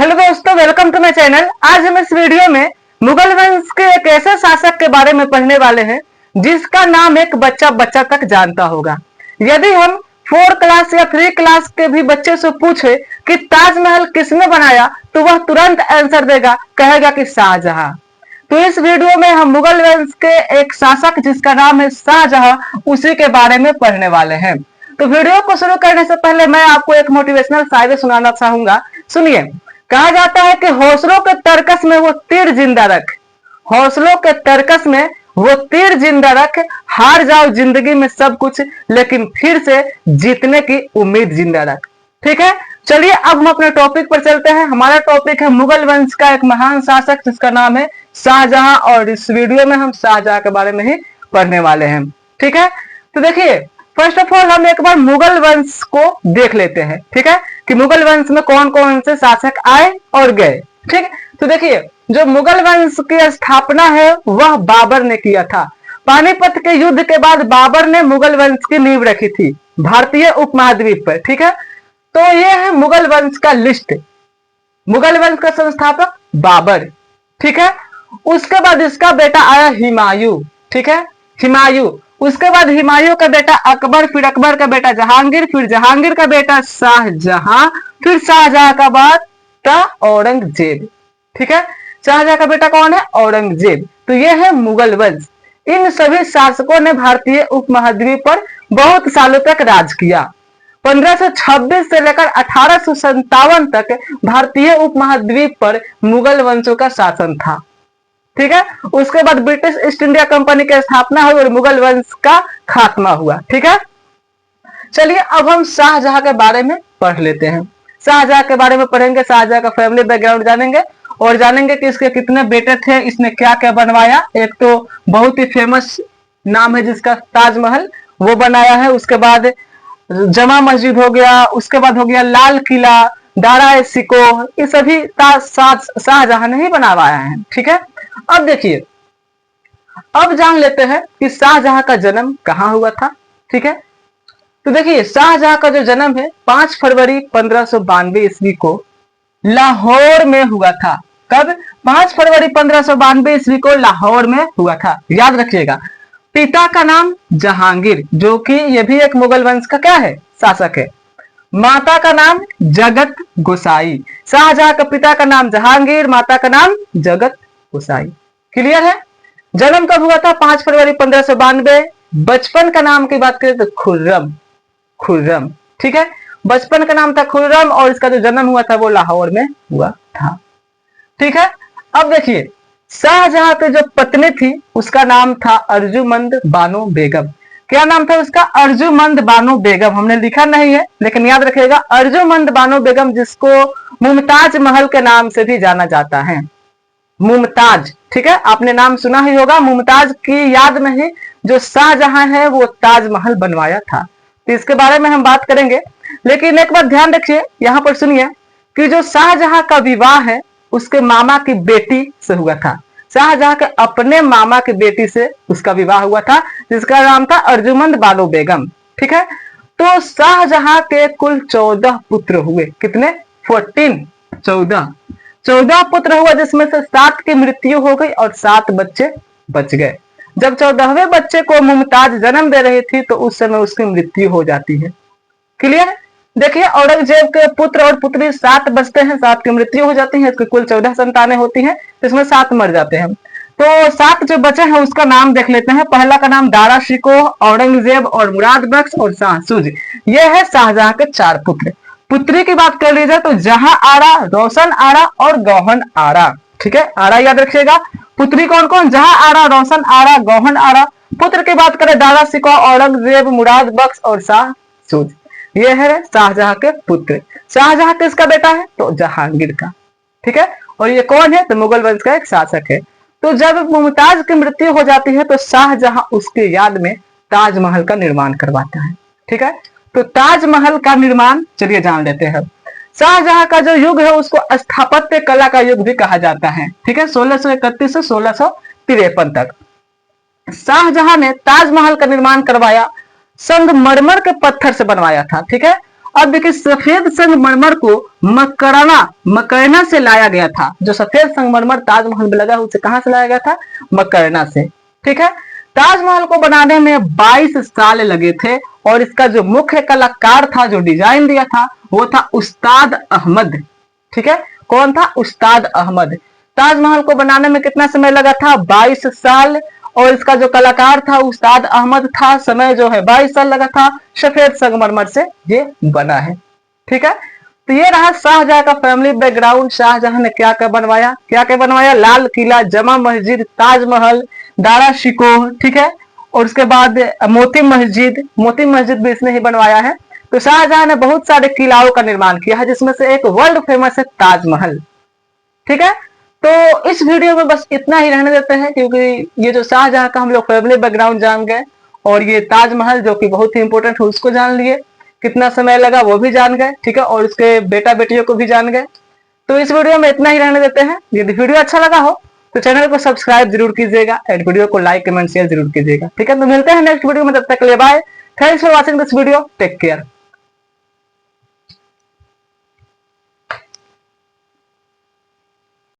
Hello दोस्तों, welcome to my channel. आज हम इस वीडियो में मुगल वंश के एक ऐसे शासक के बारे में पढ़ने वाले हैं जिसका नाम एक बच्चा बच्चा तक जानता होगा। यदि हम 4 क्लास या 3 क्लास के भी बच्चे से पूछे कि ताजमहल किसने बनाया तो वह तुरंत आंसर देगा, कहेगा कि शाहजहां। तो इस वीडियो में हम मुगल वंश के एक शासक जिसका नाम है शाहजहां, उसी के बारे में पढ़ने वाले हैं। तो वीडियो को शुरू करने से पहले मैं आपको एक मोटिवेशनल शायरी सुनाना चाहूंगा। सुनिए। कहा जाता है कि हौसलों के तर्कस में वो तीर जिंदा रख, हौसलों के तर्कस में वो तीर जिंदा रख, हार जाओ जिंदगी में सब कुछ लेकिन फिर से जीतने की उम्मीद जिंदा रख। ठीक है, चलिए अब हम अपने टॉपिक पर चलते हैं। हमारा टॉपिक है मुगल वंश का एक महान शासक जिसका नाम है शाहजहां, और इस वीडियो में हम शाहजहां के बारे में ही पढ़ने वाले हैं। ठीक है, तो देखिए, फर्स्ट ऑफ ऑल हम एक बार मुगल वंश को देख लेते हैं। ठीक है, कि मुगल वंश में कौन कौन से शासक आए और गए। ठीक है, तो देखिए, जो मुगल वंश की स्थापना है वह बाबर ने किया था। पानीपत के युद्ध के बाद बाबर ने मुगल वंश की नींव रखी थी भारतीय उपमहाद्वीप पर। ठीक है, तो यह है मुगल वंश का लिस्ट। मुगल वंश का संस्थापक बाबर। ठीक है, उसके बाद इसका बेटा आया हुमायूं। ठीक है, हुमायूं। उसके बाद हुमायूं का बेटा अकबर, फिर अकबर का बेटा जहांगीर, फिर जहांगीर का बेटा शाहजहां, फिर शाहजहां का बेटा औरंगजेब। ठीक है, शाहजहां का बेटा कौन है? औरंगजेब। तो यह है मुगल वंश। इन सभी शासकों ने भारतीय उपमहाद्वीप पर बहुत सालों तक राज किया। 1526 से लेकर 1857 तक भारतीय उपमहाद्वीप पर मुगल वंशों का शासन था। ठीक है, उसके बाद ब्रिटिश ईस्ट इंडिया कंपनी की स्थापना हुई और मुगल वंश का खात्मा हुआ। ठीक है, चलिए अब हम शाहजहां के बारे में पढ़ लेते हैं। शाहजहां के बारे में पढ़ेंगे, शाहजहां का फैमिली बैकग्राउंड जानेंगे और जानेंगे कि इसके कितने बेटे थे, इसने क्या क्या बनवाया। एक तो बहुत ही फेमस नाम है जिसका ताजमहल, वो बनाया है। उसके बाद जमा मस्जिद हो गया, उसके बाद हो गया लाल किला, दारा सिकोह, ये सभी शाहजहां ने ही बनवाया है। ठीक है, अब देखिए, अब जान लेते हैं कि शाहजहां का जन्म कहां हुआ था। ठीक है, तो देखिए, शाहजहां का जो जन्म है 5 फरवरी 1592 ईस्वी को लाहौर में हुआ था। कब? 5 फरवरी 1592 ईस्वी को लाहौर में हुआ था, याद रखिएगा। पिता का नाम जहांगीर, जो कि यह भी एक मुगल वंश का क्या है? शासक है। माता का नाम जगत गोसाई। शाहजहां का पिता का नाम जहांगीर, माता का नाम जगत गोसाई। क्लियर है? जन्म कब हुआ था? 5 फरवरी 1592। बचपन का नाम की बात करें तो खुर्रम। खुर्रम। ठीक है, बचपन का नाम था खुर्रम और इसका जो जन्म हुआ था वो लाहौर में हुआ था। ठीक है, अब देखिए, शाहजहां की जो पत्नी थी उसका नाम था अर्जुमंद बानो बेगम। क्या नाम था उसका? अर्जुमंद बानो बेगम। हमने लिखा नहीं है लेकिन याद रखिएगा, अर्जुमंद बानो बेगम, जिसको मुमताज महल के नाम से भी जाना जाता है। मुमताज। ठीक है, आपने नाम सुना ही होगा। मुमताज की याद में ही जो शाहजहां है वो ताजमहल बनवाया था। तो इसके बारे में हम बात करेंगे, लेकिन एक बात ध्यान रखिए, यहां पर सुनिए कि जो शाहजहां का विवाह है उसके मामा की बेटी से हुआ था। शाहजहां के अपने मामा की बेटी से उसका विवाह हुआ था जिसका नाम था अर्जुमंद बानो बेगम। ठीक है, तो शाहजहां के कुल 14 पुत्र हुए। कितने? 14 14 पुत्र हुआ, जिसमें से 7 की मृत्यु हो गई और 7 बच्चे बच गए। जब 14वें बच्चे को मुमताज जन्म दे रही थी तो उस समय उसकी मृत्यु हो जाती है। क्लियर? देखिए, औरंगजेब के पुत्र और पुत्री 7 बचते हैं, 7 की मृत्यु हो जाती है। इसकी कुल 14 संतानें होती हैं, इसमें 7 मर जाते हैं। तो 7 जो बचे हैं उसका नाम देख लेते हैं। पहला का नाम दारा शिकोह, औरंगजेब और मुराद बख्श और शाहसूज। ये है शाहजहां के 4 पुत्र। पुत्री की बात कर ली जाए तो जहां आरा, रोशन आरा और गौहन आरा। ठीक है, आरा याद रखिएगा। पुत्री कौन कौन? जहां आरा, रोशन आरा, गौहन आरा। पुत्र की बात करें दारा शिकोह, औरंगजेब, मुराद बख्श और शाहसूज। ये है शाहजहां के पुत्र। शाहजहां किसका बेटा है? तो जहांगीर का। ठीक है, और ये कौन है? तो मुगल वंश का एक शासक है। तो जब मुमताज की मृत्यु हो जाती है तो शाहजहां उसके याद में ताजमहल का निर्माण करवाता है। ठीक है, तो ताजमहल का निर्माण चलिए जान लेते हैं। शाहजहां का जो युग है उसको स्थापत्य कला का युग भी कहा जाता है। ठीक है, 1631 से 1653 तक शाहजहां ने ताजमहल का निर्माण करवाया। संगमरमर के पत्थर से बनवाया था। ठीक है, अब देखिए सफेद संगमरमर को मकरना से लाया गया था। जो सफेद संगमरमर ताजमहल में लगा उसे कहां से लाया गया था? मकरना से। ठीक है, ताजमहल को बनाने में 22 साल लगे थे और इसका जो मुख्य कलाकार था, जो डिजाइन दिया था, वो था उस्ताद अहमद। ठीक है, कौन था? उस्ताद अहमद। ताजमहल को बनाने में कितना समय लगा था? 22 साल। और इसका जो कलाकार था उस्ताद अहमद था। समय जो है 22 साल लगा था। सफेद संगमरमर से ये बना है। ठीक है, तो ये रहा शाहजहां का फैमिली बैकग्राउंड। शाहजहां ने क्या क्या बनवाया? क्या क्या बनवाया? लाल किला, जमा मस्जिद, ताजमहल, दारा शिकोह। ठीक है, और उसके बाद मोती मस्जिद भी इसने ही बनवाया है। तो शाहजहां ने बहुत सारे किलाओं का निर्माण किया है, जिसमें से एक वर्ल्ड फेमस है ताजमहल। ठीक है, तो इस वीडियो में बस इतना ही रहने देते हैं, क्योंकि ये जो शाहजहां का हम लोग फैमिली बैकग्राउंड जान गए और ये ताजमहल जो कि बहुत ही इंपॉर्टेंट है उसको जान लिए, कितना समय लगा वो भी जान गए। ठीक है, और उसके बेटा बेटियों को भी जान गए। तो इस वीडियो में इतना ही रहने देते हैं। यदि वीडियो अच्छा लगा हो तो चैनल को सब्सक्राइब जरूर कीजिएगा एंड वीडियो को लाइक कमेंट शेयर जरूर कीजिएगा। ठीक है, तो मिलते हैं नेक्स्ट वीडियो में, तब तक के लिए bye. Thanks for watching this video, take care.